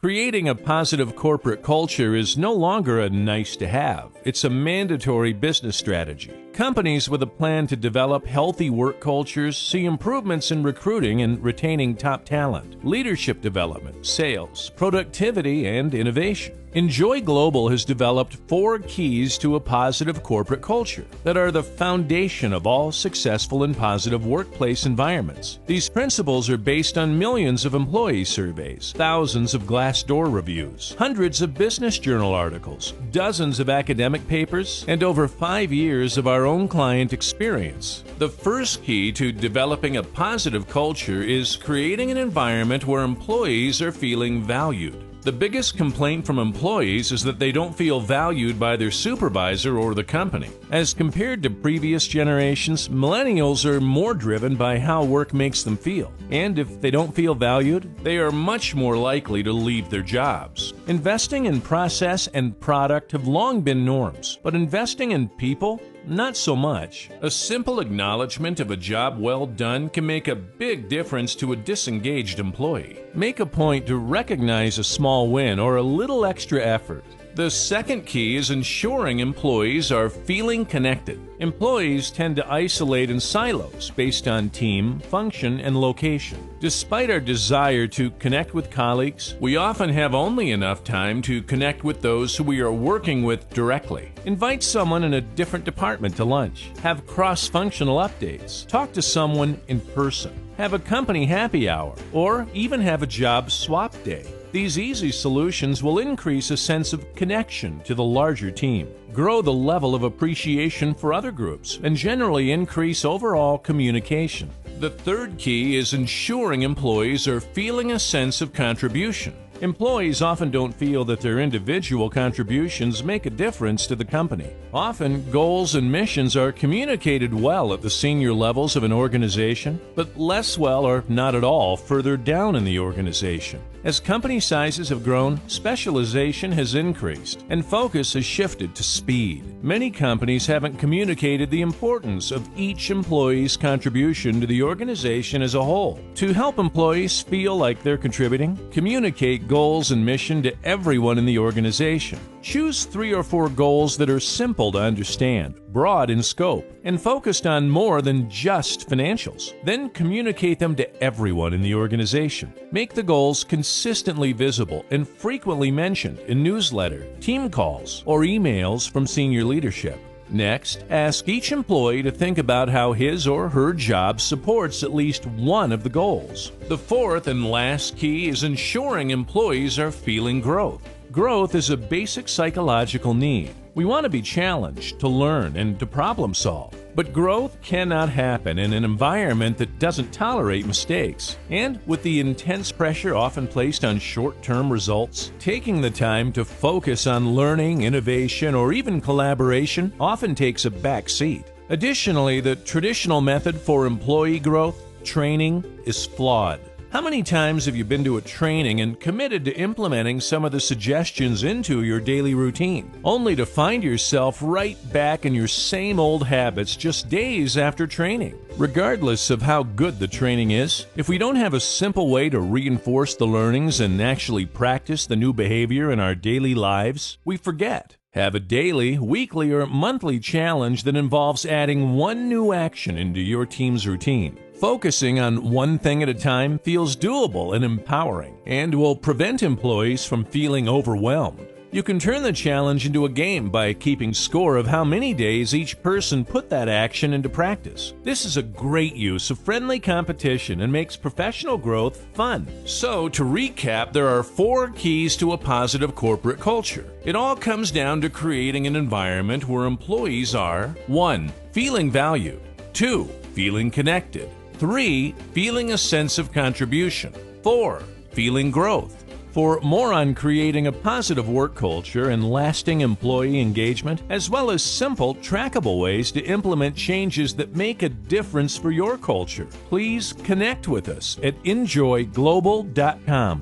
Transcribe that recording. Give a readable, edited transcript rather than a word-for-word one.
Creating a positive corporate culture is no longer a nice to have. It's a mandatory business strategy. Companies with a plan to develop healthy work cultures see improvements in recruiting and retaining top talent, leadership development, sales, productivity, and innovation. Enjoy Global has developed 4 keys to a positive corporate culture that are the foundation of all successful and positive workplace environments. These principles are based on millions of employee surveys, thousands of Glassdoor reviews, hundreds of business journal articles, dozens of academic papers, and over 5 years of our own client experience. The first key to developing a positive culture is creating an environment where employees are feeling valued. The biggest complaint from employees is that they don't feel valued by their supervisor or the company. As compared to previous generations, millennials are more driven by how work makes them feel. And if they don't feel valued, they are much more likely to leave their jobs. Investing in process and product have long been norms, but investing in people? Not so much. A simple acknowledgement of a job well done can make a big difference to a disengaged employee. Make a point to recognize a small win or a little extra effort. The second key is ensuring employees are feeling connected. Employees tend to isolate in silos based on team, function, and location. Despite our desire to connect with colleagues, we often have only enough time to connect with those who we are working with directly. Invite someone in a different department to lunch. Have cross-functional updates. Talk to someone in person. Have a company happy hour, or even have a job swap day. These easy solutions will increase a sense of connection to the larger team, grow the level of appreciation for other groups, and generally increase overall communication. The third key is ensuring employees are feeling a sense of contribution. Employees often don't feel that their individual contributions make a difference to the company. Often, goals and missions are communicated well at the senior levels of an organization, but less well or not at all further down in the organization. As company sizes have grown, specialization has increased, and focus has shifted to speed. Many companies haven't communicated the importance of each employee's contribution to the organization as a whole. To help employees feel like they're contributing, communicate goals and mission to everyone in the organization. Choose 3 or 4 goals that are simple to understand, broad in scope, and focused on more than just financials. Then communicate them to everyone in the organization. Make the goals consistently visible and frequently mentioned in newsletter, team calls, or emails from senior leadership. Next, ask each employee to think about how his or her job supports at least one of the goals. The fourth and last key is ensuring employees are feeling growth. Growth is a basic psychological need. We want to be challenged, to learn, and to problem solve. But growth cannot happen in an environment that doesn't tolerate mistakes. And with the intense pressure often placed on short-term results, taking the time to focus on learning, innovation, or even collaboration often takes a back seat. Additionally, the traditional method for employee growth, training, is flawed. How many times have you been to a training and committed to implementing some of the suggestions into your daily routine, only to find yourself right back in your same old habits just days after training? Regardless of how good the training is, if we don't have a simple way to reinforce the learnings and actually practice the new behavior in our daily lives, we forget. Have a daily, weekly, or monthly challenge that involves adding one new action into your team's routine. Focusing on one thing at a time feels doable and empowering, and will prevent employees from feeling overwhelmed. You can turn the challenge into a game by keeping score of how many days each person put that action into practice. This is a great use of friendly competition and makes professional growth fun. So, to recap, there are 4 keys to a positive corporate culture. It all comes down to creating an environment where employees are 1. Feeling valued. 2. Feeling connected. 3. Feeling a sense of contribution. 4. Feeling growth. For more on creating a positive work culture and lasting employee engagement, as well as simple, trackable ways to implement changes that make a difference for your culture, please connect with us at enjoyglobal.com.